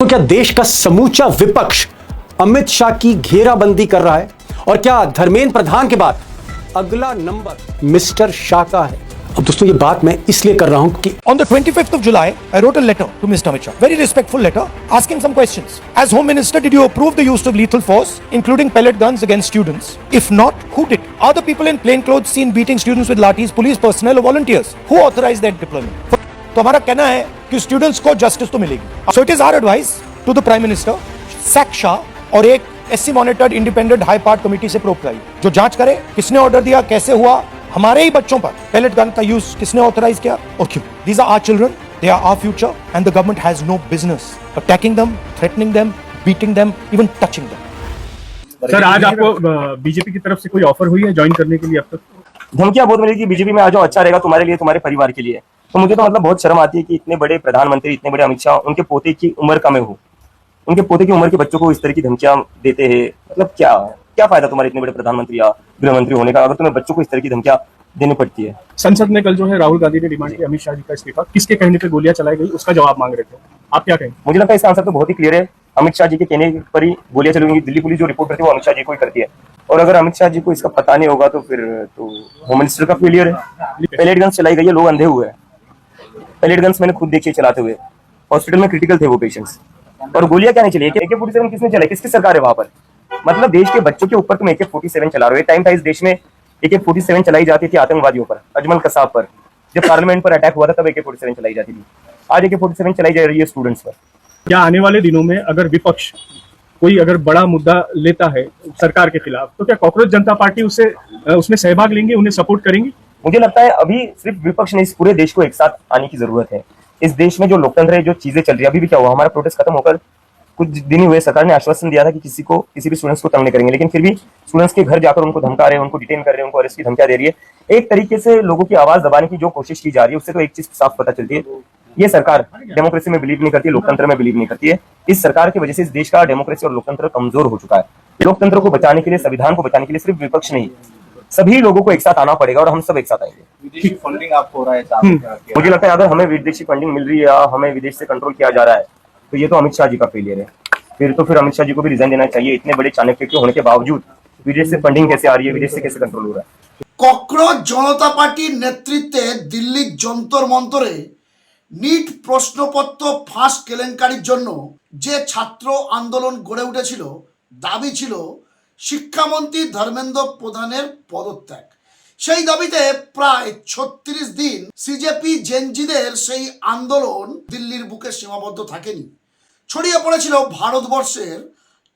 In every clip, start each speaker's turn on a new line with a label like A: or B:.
A: तो क्या देश का समूचा विपक्ष अमित शाह की घेराबंदी कर रहा है? और क्या धर्मेंद्र प्रधान के बाद अगला नंबर मिस्टर शाह का है? अब दोस्तों ये बात मैं इसलिए कर रहा हूं कि
B: On the 25th of July, I wrote a letter to Mr. Amit Shah, very respectful letter, asking some questions. As Home Minister, did you approve the use of lethal force, including pellet guns against students? If not, who did? Are the people in plain clothes seen beating students with lathis, police personnel or volunteers? Who authorized that deployment? तो हमारा कहना है कि students को justice तो मिलेगी. So it is our advice to the Prime Minister, sack Shah और एक SC monitored independent high part committee से प्रोब कराइए, जो जांच करे किसने ऑर्डर दिया, कैसे हुआ, हमारे ही बच्चों पर पैलेट गन का यूज किसने ऑथराइज किया और क्यों. These are our children, they are our future, and the government has no business attacking them, threatening them, beating them, even touching them.
C: Sir आज आपको बीजेपी की तरफ से कोई ऑफर हुई है ज्वाइन करने के लिए? अब तक
D: धमकियां बहुत मिली कि बीजेपी में आ जाओ, अच्छा रहेगा तुम्हारे लिए, तुम्हारे परिवार के लिए. तो मुझे तो मतलब बहुत शर्म आती है कि इतने बड़े प्रधानमंत्री, इतने बड़े अमित शाह, उनके पोते की उम्र का मैं हूँ, उनके पोते की उम्र के बच्चों को इस तरह की धमकियां देते हैं. मतलब क्या क्या फायदा तुम्हारे इतने बड़े प्रधानमंत्री या गृह मंत्री होने का, अगर तुम्हें बच्चों को इस तरह की धमकियां देनी पड़ती है.
C: संसद में कल जो है राहुल गांधी ने डिमांड की अमित शाह जी का इस्तीफा. किसके कहने पे गोलियां चलाई गई उसका जवाब मांग रहे थे, आप क्या कहें?
D: मुझे लगता है इसका आंसर तो बहुत ही क्लियर है. अमित शाह जी के कहने पर ही गोलियां चलेंगी. दिल्ली पुलिस जो रिपोर्ट करती है वो अमित शाह जी को ही करती है, और अगर अमित शाह जी को इसका पता नहीं होगा तो फिर तो होम मिनिस्टर का फेलियर है. पैलेट गन्स चलाई गई है, लोग अंधे हुए हैं. पैलेट गन्स मैंने खुद देखी चलाते हुए, हॉस्पिटल में क्रिटिकल थे वो पेशेंट्स. और गोलियां क्या नहीं चली? AK-47 किसने चलाई? किसकी सरकार है वहां पर? मतलब देश के बच्चों के ऊपर तुम AK-47 चला रहे हो. टाइम था इस देश में AK-47 चलाई जाती थी आतंकवादियों पर, अजमल कसाब पर. जब पार्लियामेंट पर अटैक हुआ था तब AK-47 चलाई जाती थी. आज AK-47 चलाई जा रही है स्टूडेंट्स पर.
C: क्या आने वाले दिनों में अगर विपक्ष कोई अगर बड़ा मुद्दा लेता है सरकार के खिलाफ तो क्या कॉकरोच जनता पार्टी उसमें सहभाग लेंगे, उन्हें सपोर्ट करेंगी?
D: मुझे लगता है अभी सिर्फ विपक्ष नहीं, इस पूरे देश को एक साथ आने की जरूरत है. इस देश में जो लोकतंत्र है, जो चीजें चल रही है, अभी भी क्या हुआ, हमारा प्रोटेस्ट खत्म होकर कुछ दिन ही हुए, सरकार ने आश्वासन दिया था कि किसी भी स्टूडेंट्स को तंग नहीं करेंगे, लेकिन फिर भी स्टूडेंट्स के घर जाकर उनको धमका रहे हैं, उनको डिटेन कर रहे हैं, उनको अरेस्ट की धमकियां दे रही है. एक तरीके से लोगों की आवाज दबाने की जो कोशिश की जा रही है, उससे तो एक चीज साफ पता चलती है, ये सरकार डेमोक्रेसी में बिलीव नहीं करती है, लोकतंत्र में बिलीव नहीं करती है. इस सरकार की वजह से इस देश का डेमोक्रेसी और लोकतंत्र कमजोर हो चुका है. लोकतंत्र को बचाने के लिए, संविधान को बचाने के लिए सिर्फ विपक्ष नहीं, सभी लोगों को एक साथ आना पड़ेगा, और हम सब एक साथ आएंगे.
E: विदेशी फंडिंग आपको हो रहा है
D: मुझे लगता है अगर हमें विदेशी फंडिंग मिल रही है या हमें विदेश से कंट्रोल किया जा रहा है तो ये तो अमित शाह जी का फेलियर है. फिर अमित शाह जी को भी रिजाइन देना चाहिए. इतने बड़े चाणक्य होने के बावजूद विदेश से फंडिंग कैसे आ रही है, विदेश से कैसे कंट्रोल हो रहा है?
F: ককরোচ জনতা পার্টির নেতৃত্বে দিল্লির যন্তর মন্তরে নিট প্রশ্নপত্র ফাঁস কেলেঙ্কারির জন্য যে ছাত্র আন্দোলন গড়ে উঠেছিল, দাবি ছিল শিক্ষামন্ত্রী ধর্মেন্দ্র প্রধানের পদত্যাগ. সেই দাবিতে প্রায় ৩৬ দিন সিজেপি জেনজিদের সেই আন্দোলন দিল্লির বুকে সীমাবদ্ধ থাকেনি, ছড়িয়ে পড়েছিল ভারতবর্ষের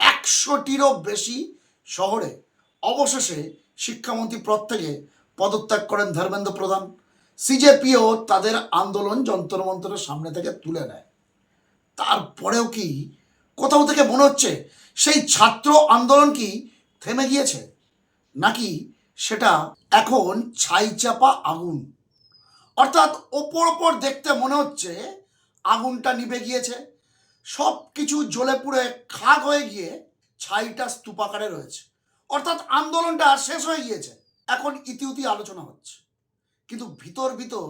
F: ১০০টিরও বেশি শহরে. অবশেষে শিক্ষামন্ত্রী পদ থেকে পদত্যাগ করেন ধর্মেন্দ্র প্রধান. সিজেপিও তাদের আন্দোলন যন্তর মন্তরের সামনে থেকে তুলে নেয়. তারপরেও কি কোথাও থেকে মনে হচ্ছে সেই ছাত্র আন্দোলন কি থেমে গিয়েছে, নাকি সেটা এখন ছাইচাপা আগুন? অর্থাৎ ওপর দেখতে মনে হচ্ছে আগুনটা নিভে গিয়েছে, সব কিছু জ্বলে পুড়ে খাক হয়ে গিয়ে ছাইটা স্তূপাকারে রয়েছে. অর্থাৎ আন্দোলনটা শেষ হয়ে গিয়েছে, এখন ইতিউতি আলোচনা হচ্ছে. কিন্তু ভিতর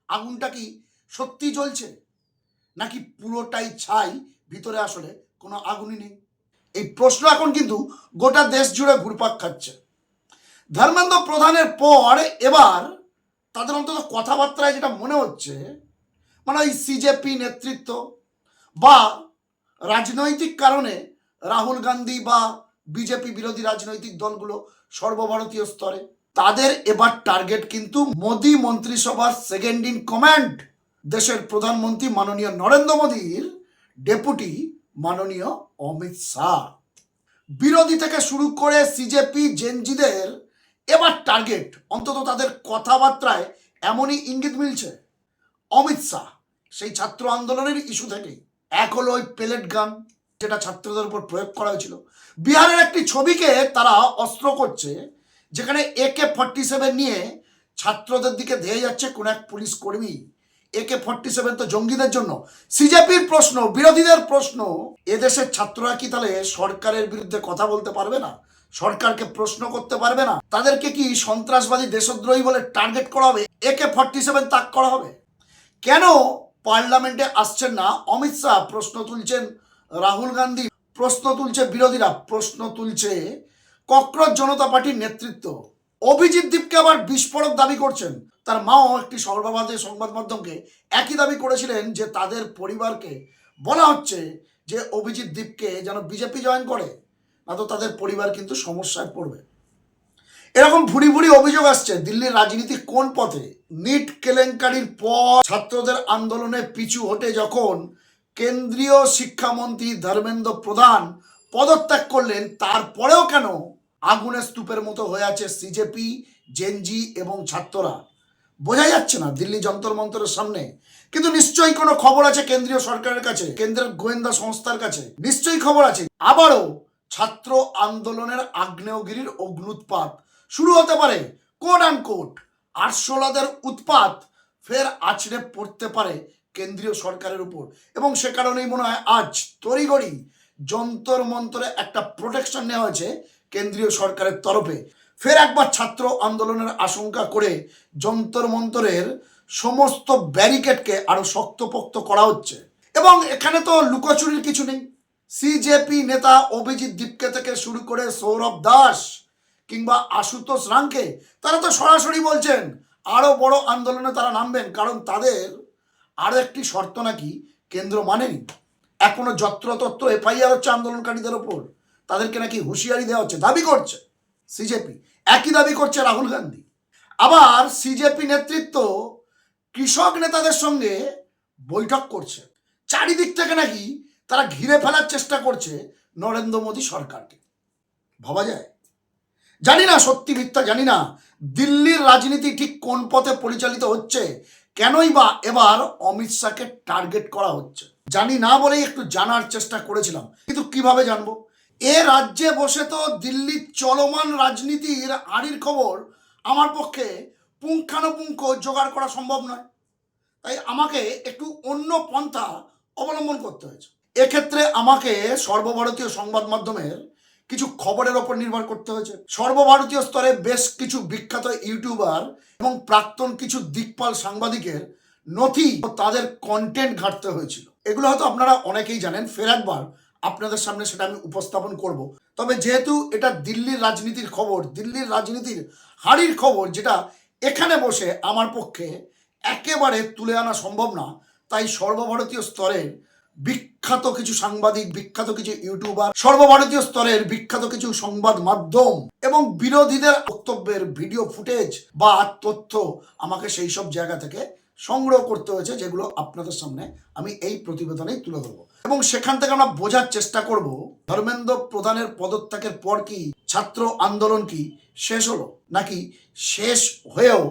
F: আগুনটা কি সত্যি জ্বলছে, নাকি পুরোটাই ছাই, ভিতরে আসলে কোনো আগুনই নেই? এই প্রশ্ন এখন কিন্তু গোটা দেশ জুড়ে ঘুরপাক খাচ্ছে. ধর্মেন্দ্র প্রধানের পর এবার তাদের অন্তত কথাবার্তায় যেটা মনে হচ্ছে, মানে ওই সিজেপি নেতৃত্ব বা রাজনৈতিক কারণে রাহুল গান্ধী বা বিজেপি বিরোধী রাজনৈতিক দলগুলো সর্বভারতীয় স্তরে তাদের এবার টার্গেট কিন্তু মোদি মন্ত্রিসভার সেকেন্ড ইন কমান্ড, দেশের প্রধানমন্ত্রী মাননীয় নরেন্দ্র মোদীর ডেপুটি মাননীয় অমিত শাহ. বিরোধী থেকে শুরু করে সিজেপি জেনজিদের এবার টার্গেট, অন্তত তাদের কথাবার্তায় এমনই ইঙ্গিত মিলছে, অমিত শাহ. সেই ছাত্র আন্দোলনের ইস্যু থেকেই এক হলো ওই পেলেট গান, যেটা ছাত্রদের উপর প্রয়োগ করা হয়েছিল. বিহারের একটি ছবিকে তারা অস্ত্র করছে, যেখানে AK-47 নিয়ে ছাত্রদের দিকে ধেয়ে যাচ্ছে কোন এক পুলিশ কর্মী. AK-47 তো জঙ্গিদের জন্য. সিজেপির প্রশ্ন, বিরোধীদের প্রশ্ন, এদেশের ছাত্ররা কি তাহলে সরকারের বিরুদ্ধে কথা বলতে পারবে না, সরকারকে প্রশ্ন করতে পারবে না? তাদেরকে কি সন্ত্রাসবাদী, দেশদ্রোহী বলে টার্গেট করা হবে, AK-47 তাক করা হবে? কেন পার্লামেন্টে আসছেন না অমিত শাহ? প্রশ্ন তুলছেন রাহুল গান্ধী, প্রশ্ন তুলছে বিরোধীরা, প্রশ্ন তুলছে ককরোচ জনতা পার্টির নেতৃত্ব। অভিজিৎ দীপকে আবার বিস্ফোরক দাবি করছেন। তার মাও একটি সর্বভারতীয় সংবাদ মাধ্যমকে একই দাবি করেছিলেন যে তাদের পরিবারকে বলা হচ্ছে যে অভিজিৎ দীপকে যেন বিজেপি জয়েন করে, না তো তাদের পরিবার কিন্তু সমস্যায় পড়বে। এরকম ভুরি ভুরি অভিযোগ আসছে। দিল্লির রাজনীতি কোন পথে? নিট কেলেঙ্কারির পর ছাত্রদের আন্দোলনে পিছু হটে যখন কেন্দ্রীয় শিক্ষামন্ত্রী ধর্মেন্দ্র প্রধান পদত্যাগ করলেন, তারপরেও কেন আগুনের স্তূপের মতো হয়ে আছে সিজেপি, জেনজি এবং ছাত্ররা? বোঝা যাচ্ছে না দিল্লি যন্তর মন্তরের সামনে। কিন্তু নিশ্চয়ই কোনো খবর আছে কেন্দ্রীয় সরকারের কাছে, কেন্দ্রের গোয়েন্দা সংস্থার কাছে নিশ্চয়ই খবর আছে। আবারও ছাত্র আন্দোলনের আগ্নেয়গিরির অগ্নুৎপাত শুরু হতে পারে। কোট অ্যান্ড কোট আরশোলাদের উৎপাত ফের আছড়ে পড়তে পারে কেন্দ্রীয় সরকারের উপর, এবং সে কারণেই মনে হয় আজ তড়িঘড়ি যন্তর মন্তরে একটা প্রোটেকশন নেওয়া হয়েছে কেন্দ্রীয় সরকারের তরফে। ফের একবার ছাত্র আন্দোলনের আশঙ্কা করে যন্তর মন্তরের সমস্ত ব্যারিকেডকে আরো শক্তপোক্ত করা হচ্ছে। এবং এখানে তো লুকোচুরির কিছু নেই। সিজেপি নেতা অভিজিৎ দীপকে থেকে শুরু করে সৌরভ দাস কিংবা আশুতোষ রাঙ্কে, তারা তো সরাসরি বলছেন আরো বড় আন্দোলনে তারা নামবেন, কারণ তাদের আরো একটি শর্ত নাকি কেন্দ্র মানেনি। এখনো যত্রতত্র এফআইআর হচ্ছে আন্দোলনকারীদের ওপর, তাদেরকে নাকি হুঁশিয়ারি দেওয়া হচ্ছে, দাবি করছে সিজেপি। একই দাবি করছে রাহুল গান্ধী। আবার সিজেপি নেতৃত্ব কৃষক নেতাদের সঙ্গে বৈঠক করছে। চারিদিক থেকে নাকি তারা ঘিরে ফেলার চেষ্টা করছে নরেন্দ্র মোদী সরকারকে। ভাবা যায়? জানি না সত্যি মিথ্যা জানি না, দিল্লির রাজনীতি ঠিক কোন পথে পরিচালিত হচ্ছে, কেনই বা এবার অমিত শাহকে টার্গেট করা হচ্ছে জানি না বলেই একটু জানার চেষ্টা করেছিলাম। কিন্তু কিভাবে জানবো? এ রাজ্যে বসে তো দিল্লির চলমান রাজনীতির আড়ির খবর আমার পক্ষে পুঙ্খানুপুঙ্খ জোগাড় করা সম্ভব নয়। তাই আমাকে একটু অন্য পন্থা অবলম্বন করতে হয়েছে। এক্ষেত্রে আমাকে সর্বভারতীয় সংবাদ মাধ্যমের কিছু খবরের ওপর নির্ভর করতে হয়েছে। সর্বভারতীয় স্তরে বেশ কিছু বিখ্যাত ইউটিউবার এবং প্রাক্তন কিছু দিকপাল সাংবাদিকের নথি ও তাদের কন্টেন্ট ঘাঁটতে হয়েছিল। এগুলো হয়তো আপনারা অনেকেই জানেন, ফের একবার আপনাদের সামনে সেটা আমি উপস্থাপন করব। তবে যেহেতু এটা দিল্লির রাজনীতির খবর, দিল্লির রাজনীতির হাড়ির খবর, যেটা এখানে বসে আমার পক্ষে একেবারে তুলে আনা সম্ভব না, তাই সর্বভারতীয় স্তরের বিখ্যাত কিছু সাংবাদিক, বিখ্যাত কিছু ইউটিউবার, সর্বভারতীয় স্তরের বিখ্যাত কিছু সংবাদ মাধ্যম এবং বিরোধীদের বক্তব্যের ভিডিও ফুটেজ বা তথ্য আমাকে সেই সব জায়গা থেকে সংগ্রহ করতে হয়েছে, যেগুলো আপনাদের সামনে আমি এই প্রতিবেদনেই তুলে ধরবো। এবং সেখান থেকে আমরা বোঝার চেষ্টা করব ধর্মেন্দ্র প্রধানের পদত্যাগের পর কি ছাত্র আন্দোলন কি শেষ হলো, নাকি শেষ হয়েও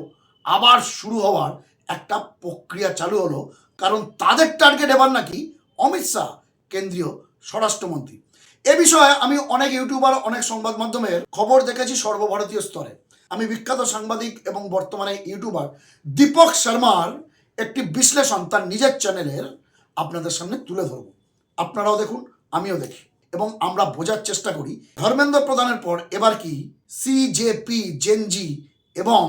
F: আবার শুরু হওয়ার একটা প্রক্রিয়া চালু হলো। কারণ তাদের টার্গেট এবার নাকি অমিত শাহ, কেন্দ্রীয় স্বরাষ্ট্রমন্ত্রী। এ বিষয়ে আমি অনেক ইউটিউবার, অনেক সংবাদ মাধ্যমের খবর দেখেছি সর্বভারতীয় স্তরে। আমি বিখ্যাত সাংবাদিক এবং বর্তমানে ইউটিউবার দীপক শর্মার একটি বিশ্লেষণ তার নিজের চ্যানেলের আপনাদের সামনে তুলে ধরব। আপনারাও দেখুন, আমিও দেখি, এবং আমরা বোঝার চেষ্টা করি ধর্মেন্দ্র প্রধানের পর এবার কি সিজেপি, জেনজি এবং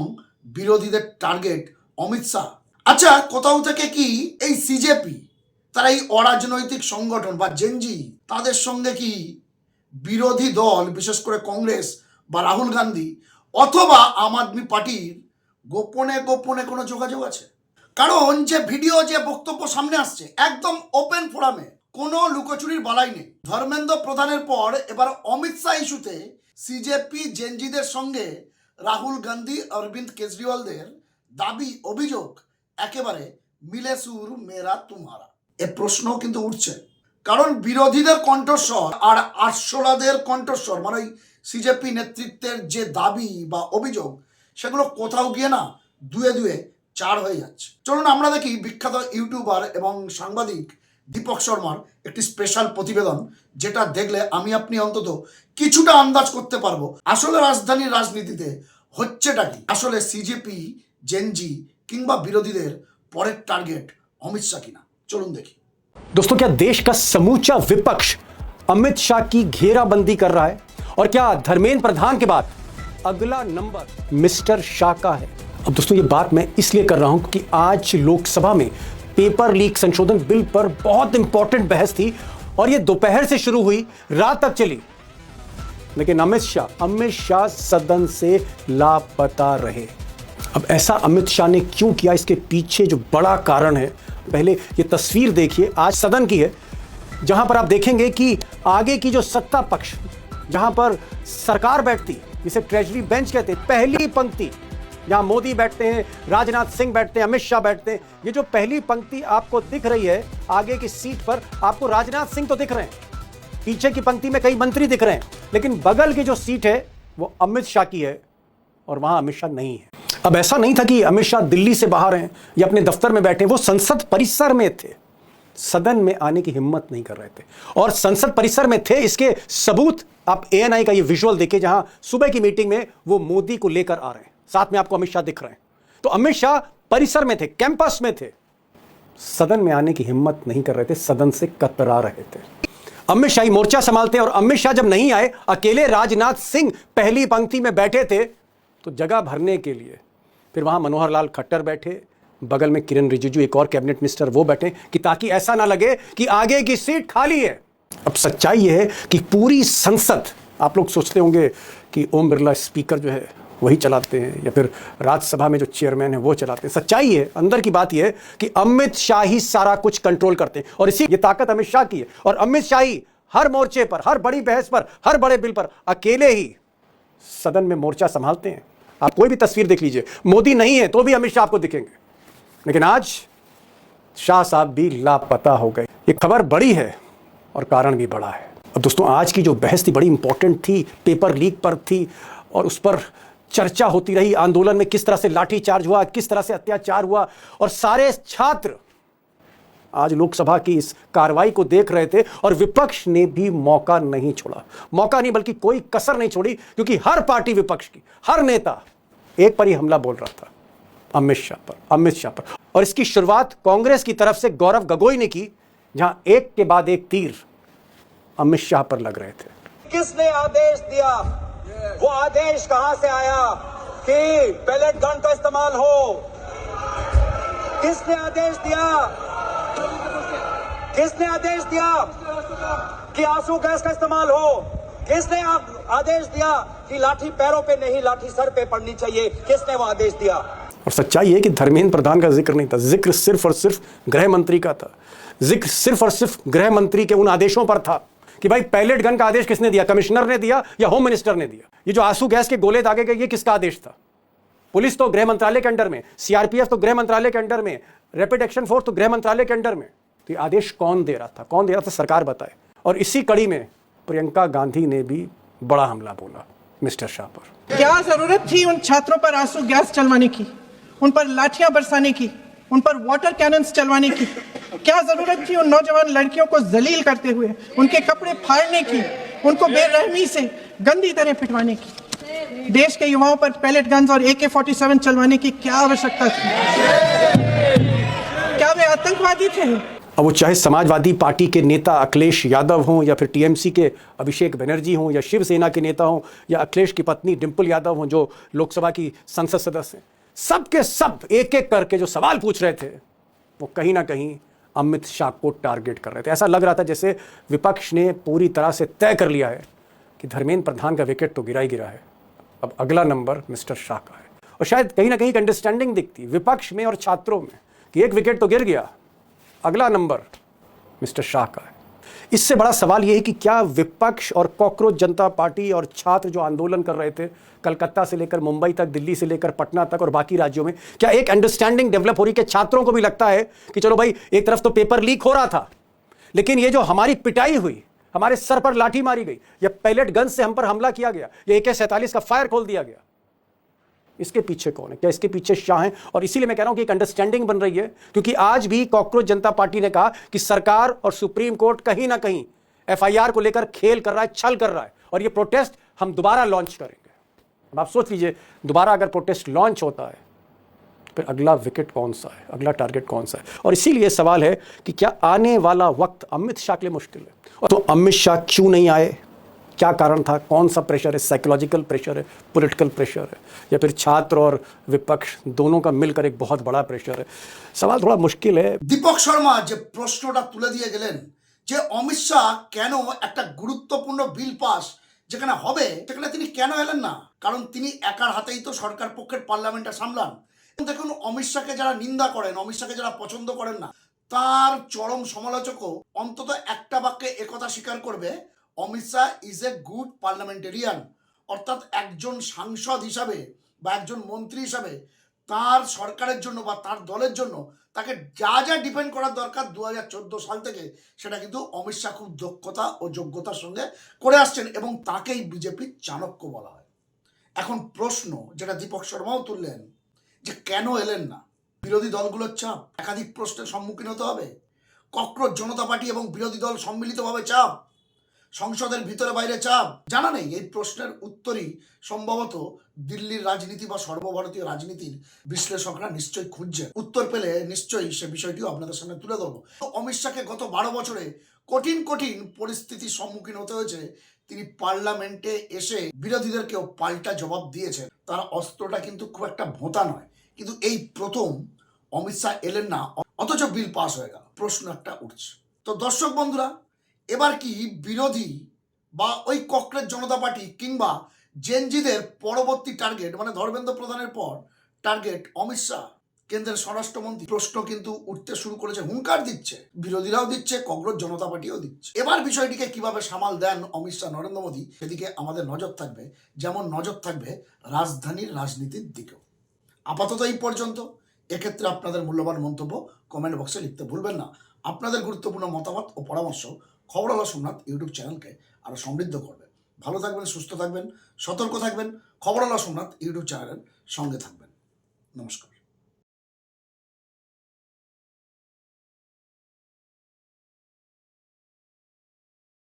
F: বিরোধীদের টার্গেট অমিত শাহ। আচ্ছা, কোথাও থেকে কি এই সিজেপি, তারা এই অরাজনৈতিক সংগঠন বা জেনজি, তাদের সঙ্গে কি বিরোধী দল, বিশেষ করে কংগ্রেস বা রাহুল গান্ধী অথবা আম আদমি পার্টির গোপনে গোপনে কোনো যোগাযোগ আছে? কারণ যে ভিডিও, যে বক্তব্য সামনে আসছে একদম ওপেন ফোরামে, কোনো লুকোচুরির বালাই নেই। ধর্মেন্দ্র প্রধানের পর এবার অমিত শাহ ইস্যুতে সিজেপি, জেনজিদের সঙ্গে রাহুল গান্ধী, অরবিন্দ কেজরিওয়ালদের দাবি, অভিযোগ একেবারে মিলে সুর মেরা তুমহারা। এ প্রশ্ন কিন্তু উঠছে, কারণ বিরোধীদের কণ্ঠস্বর আর আরশোলাদের কণ্ঠস্বর, মানে ওই সিজেপি নেতৃত্বের যে দাবি বা অভিযোগ, সেগুলো কোথাও গিয়ে না দুয়ে দুয়ে চার হয়ে যাচ্ছে। চলুন আমরা দেখি বিখ্যাত ইউটিউবার এবং সাংবাদিক দীপক শর্মার একটি স্পেশাল প্রতিবেদন, যেটা দেখলে আমি আপনি অন্তত কিছুটা আন্দাজ করতে পারবো আসলে রাজধানীর রাজনীতিতে হচ্ছেটা কি। আসলে সিজেপি, জেনজি কিংবা বিরোধীদের পরের টার্গেट अमित शाह की ना। चलून देखिए
A: दोस्तों, क्या देश का समूचा विपक्ष अमित शाह की घेराबंदी कर रहा है? और क्या धर्मेंद्र प्रधान के बाद अगला नंबर मिस्टर शाह का है? अब दोस्तों, ये बात मैं इसलिए कर रहा हूं क्योंकि आज लोकसभा में पेपर लीक संशोधन बिल पर बहुत इंपॉर्टेंट बहस थी और ये दोपहर से शुरू हुई, रात तक चली, लेकिन अमित शाह सदन से लापता रहे। अब ऐसा अमित शाह ने क्यों किया, इसके पीछे जो बड़ा कारण है, पहले ये तस्वीर देखिए, आज सदन की है, जहां पर आप देखेंगे कि आगे की जो सत्ता पक्ष, जहां पर सरकार बैठती, जिसे ट्रेजरी बेंच कहते हैं, पहली पंक्ति, जहां मोदी बैठते हैं, राजनाथ सिंह बैठते हैं, अमित शाह बैठते हैं, ये जो पहली पंक्ति आपको दिख रही है आगे की सीट पर, आपको राजनाथ सिंह तो दिख रहे हैं, पीछे की पंक्ति में कई मंत्री दिख रहे हैं, लेकिन बगल की जो सीट है वो अमित शाह की है और वहां अमित शाह नहीं है। अब ऐसा नहीं था कि अमित शाह दिल्ली से बाहर हैं या अपने दफ्तर में बैठे, वो संसद परिसर में थे, सदन में आने की हिम्मत नहीं कर रहे थे, और संसद परिसर में थे इसके सबूत आप एएनआई का ये विजुअल देखिए, जहां सुबह की मीटिंग में वो मोदी को लेकर आ रहे हैं, साथ में आपको अमित शाह दिख रहे हैं। तो अमित शाह परिसर में थे, कैंपस में थे, सदन में आने की हिम्मत नहीं कर रहे थे, सदन से कतरा रहे थे। अमित शाह ही मोर्चा संभालते हैं, और अमित शाह जब नहीं आए, अकेले राजनाथ सिंह पहली पंक्ति में बैठे थे, तो जगह भरने के लिए फिर वहां मनोहर लाल खट्टर बैठे, बगल में किरण रिजिजू एक और कैबिनेट मिनिस्टर वो बैठे, कि ताकि ऐसा ना लगे कि आगे की सीट खाली है। अब सच्चाई यह है कि पूरी संसद, आप लोग सोचते होंगे कि ओम बिरला स्पीकर जो है वही चलाते हैं, या फिर राज्यसभा में जो चेयरमैन है वो चलाते हैं। सच्चाई है, अंदर की बात यह है कि अमित शाह ही सारा कुछ कंट्रोल करते हैं, और इसी ये ताकत अमित शाह की है, और अमित शाह ही हर मोर्चे पर, हर बड़ी बहस पर, हर बड़े बिल पर अकेले ही सदन में मोर्चा संभालते हैं। आप कोई भी तस्वीर देख लीजिए, मोदी नहीं है तो भी अमित शाह आपको दिखेंगे, लेकिन आज शाह साहब भी लापता हो गए। ये खबर बड़ी है और कारण भी बड़ा है। अब दोस्तों, आज की जो बहस थी बड़ी इंपॉर्टेंट थी, पेपर लीक पर थी, और उस पर चर्चा होती रही, आंदोलन में किस तरह से लाठीचार्ज हुआ, किस तरह से अत्याचार हुआ, और सारे छात्र आज लोकसभा की इस कार्रवाई को देख रहे थे, और विपक्ष ने भी मौका नहीं छोड़ा, मौका नहीं बल्कि कोई कसर नहीं छोड़ी, क्योंकि हर पार्टी विपक्ष की, हर नेता एक पर ही हमला बोल रहा था, अमित शाह पर। और इसकी शुरुआत कांग्रेस की तरफ से गौरव गगोई ने की, जहां एक के बाद एक तीर अमित शाह पर लग रहे थे।
G: किसने आदेश दिया? वो आदेश कहां से आया कि पैलेट गन का इस्तेमाल हो? किसने आदेश दिया? किसने आदेश दिया कि आंसू गैस का इस्तेमाल हो? किसने आदेश दिया कि लाठी पैरों पे नहीं, लाठी सर पे पड़नी चाहिए? किसने वो आदेश दिया?
A: और सच्चाई है कि धर्मेंद्र प्रधान का जिक्र नहीं था, जिक्र सिर्फ और सिर्फ गृह मंत्री का था, जिक्र सिर्फ और सिर्फ गृह मंत्री के उन आदेशों पर था कि भाई पैलेट गन का आदेश किसने दिया, कमिश्नर ने दिया या होम मिनिस्टर ने दिया? ये जो आंसू गैस के गोले दागे गए, ये किसका आदेश था? पुलिस तो गृह मंत्रालय के अंडर में, सीआरपीएफ तो गृह मंत्रालय के अंडर में, रैपिड एक्शन फोर्स तो गृह मंत्रालय के अंडर में। तो ये आदेश कौन दे रहा था? कौन दे रहा था? सरकार बताए। और इसी कड़ी में प्रियंका गांधी ने भी बड़ा हमला बोला मिस्टर शाह पर।
H: क्या जरूरत थी उन छात्रों पर आंसू गैस चलवाने की, उन पर लाठियां बरसाने की, उन पर वाटर कैनन्स चलवाने की? क्या जरूरत थी उन नौजवान लड़कियों को जलील करते हुए उनके कपड़े फाड़ने की, उनको बेरहमी से गंदी तरह पिटवाने की? देश के युवाओं पर पैलेट गन्स और AK-47 चलवाने की क्या आवश्यकता थी? क्या वे आतंकवादी थे?
A: अब वो चाहे समाजवादी पार्टी के नेता अखिलेश यादव हों, या फिर टीएमसी के अभिषेक बनर्जी हों, या शिवसेना के नेता हों, या अखिलेश की पत्नी डिंपल यादव हों जो लोकसभा की संसद सदस्य हैं, सब के सब एक एक करके जो सवाल पूछ रहे थे वो कहीं ना कहीं अमित शाह को टारगेट कर रहे थे। ऐसा लग रहा था जैसे विपक्ष ने पूरी तरह से तय कर लिया है कि धर्मेंद्र प्रधान का विकेट तो गिरा ही गिरा है, अब अगला नंबर मिस्टर शाह का है। और शायद कहीं ना कहीं एक अंडरस्टैंडिंग दिखती विपक्ष में और छात्रों में कि एक विकेट तो गिर गया, अगला नंबर मिस्टर शाह का है। इससे बड़ा सवाल यह है कि क्या विपक्ष और कॉकरोच जनता पार्टी और छात्र जो आंदोलन कर रहे थे कलकत्ता से लेकर मुंबई तक, दिल्ली से लेकर पटना तक और बाकी राज्यों में, क्या एक अंडरस्टैंडिंग डेवलप हो रही है कि छात्रों को भी लगता है कि चलो भाई, एक तरफ तो पेपर लीक हो रहा था, लेकिन ये जो हमारी पिटाई हुई, हमारे सर पर लाठी मारी गई, या पैलेट गन से हम पर हमला किया गया, या AK-47 का फायर खोल दिया गया, इसके पीछे कौन है? क्या इसके पीछे शाह हैं? और इसीलिए मैं कह रहा हूं कि एक अंडरस्टैंडिंग बन रही है, क्योंकि आज भी कॉकरोच जनता पार्टी ने कहा कि सरकार और सुप्रीम कोर्ट कहीं ना कहीं FIR को लेकर खेल कर रहा है, छल कर रहा है, और ये प्रोटेस्ट हम दोबारा लॉन्च करेंगे। अब आप सोच लीजिए, दोबारा अगर प्रोटेस्ट लॉन्च होता है फिर अगला विकेट कौन सा है, अगला टारगेट कौन सा है? और इसीलिए सवाल है कि क्या आने वाला वक्त अमित शाह के लिए मुश्किल है? तो अमित शाह क्यों नहीं आए? क्या कारण था? कौन सा प्रेशर है? साइकोलॉजिकल प्रेशर है, पॉलिटिकल प्रेशर है, या फिर छात्र और विपक्ष दोनों का मिलकर एक बहुत बड़ा प्रेशर है? सवाल थोड़ा मुश्किल है।
F: দীপক শর্মা যে প্রশ্নটা তুলে দিয়ে গেলেন যে অমিত শাহ কেন একটা গুরুত্বপূর্ণ বিল পাস যেখানে হবে সেখানে তিনি কেন এলেন না? কারণ তিনি একার হাতেই তো সরকার পক্ষের পার্লামেন্টটা সামলান। দেখুন, অমিত শাহকে যারা নিন্দা করেন, অমিত শাহকে যারা পছন্দ করেন না, তার চরম সমালোচকও অন্তত একটা বাক্যে একথা স্বীকার করবে, Amit Shah is a good parliamentarian. অর্থাৎ একজন সাংসদ হিসাবে বা একজন মন্ত্রী হিসাবে তার সরকারের জন্য বা তার দলের জন্য তাকে যা যা ডিপেন্ড করার দরকার 2014 সাল থেকে, সেটা কিন্তু অমিত শাহ খুব দক্ষতা ও যোগ্যতার সঙ্গে করে আসছেন এবং তাকেই বিজেপির চাণক্য বলা হয়। এখন প্রশ্ন যেটা দীপক শর্মাও তুললেন, যে কেন এলেন না? বিরোধী দলগুলোর চাপ, একাধিক প্রশ্নের সম্মুখীন হতে হবে, ককরোচ জনতা পার্টি এবং বিরোধী দল সম্মিলিতভাবে চাপ, সংসদের ভিতরে বাইরে চাপ, জানা নেই। এই প্রশ্নের উত্তরই সম্ভবত দিল্লির রাজনীতি বা সর্বভারতীয় রাজনীতির বিশ্লেষকরা নিশ্চয়ই খুঁজছেন। উত্তর পেলে নিশ্চয়ই সে বিষয়টিও আপনাদের সামনে তুলে ধরবো। অমিত শাহকে গত 12 বছরে কঠিন কঠিন পরিস্থিতির সম্মুখীন হতে হয়েছে। তিনি পার্লামেন্টে এসে বিরোধীদেরকেও পাল্টা জবাব দিয়েছেন। তার অস্ত্রটা কিন্তু খুব একটা ভোঁতা নয়, কিন্তু এই প্রথম অমিত শাহ এলেন না, অথচ বিল পাস হয়ে গেল। প্রশ্ন একটা উঠছে। তো দর্শক বন্ধুরা, এবার কি বিরোধী বা ওই ককরেজ জনতা পার্টি কিংবা জেনজিদের পরবর্তী টার্গেট, মানে ধর্মেন্দ্র প্রধানের পর টার্গেট অমিত শাহ, কেন্দ্রের স্বরাষ্ট্রমন্ত্রী? প্রশ্ন কিন্তু উঠতে শুরু করেছে, হুঙ্কার দিচ্ছে, বিরোধীরাও দিচ্ছে, ককরোচ জনতা পার্টিও দিচ্ছে। এবার বিষয়টিকে কিভাবে সামাল দেন অমিত শাহ, নরেন্দ্র মোদী, সেদিকে আমাদের নজর থাকবে, যেমন নজর থাকবে রাজধানীর রাজনীতির দিকেও। আপাতত এই পর্যন্ত। এক্ষেত্রে আপনাদের মূল্যবান মন্তব্য কমেন্ট বক্সে লিখতে ভুলবেন না। আপনাদের গুরুত্বপূর্ণ মতামত ও পরামর্শ খবরওয়ালা সোমনাথ ইউটিউব চ্যানেলকে আরও সমৃদ্ধ করবে। ভালো থাকবেন, সুস্থ থাকবেন, সতর্ক থাকবেন। খবরওয়ালা সোমনাথ ইউটিউব চ্যানেলের সঙ্গে থাকবেন। নমস্কার।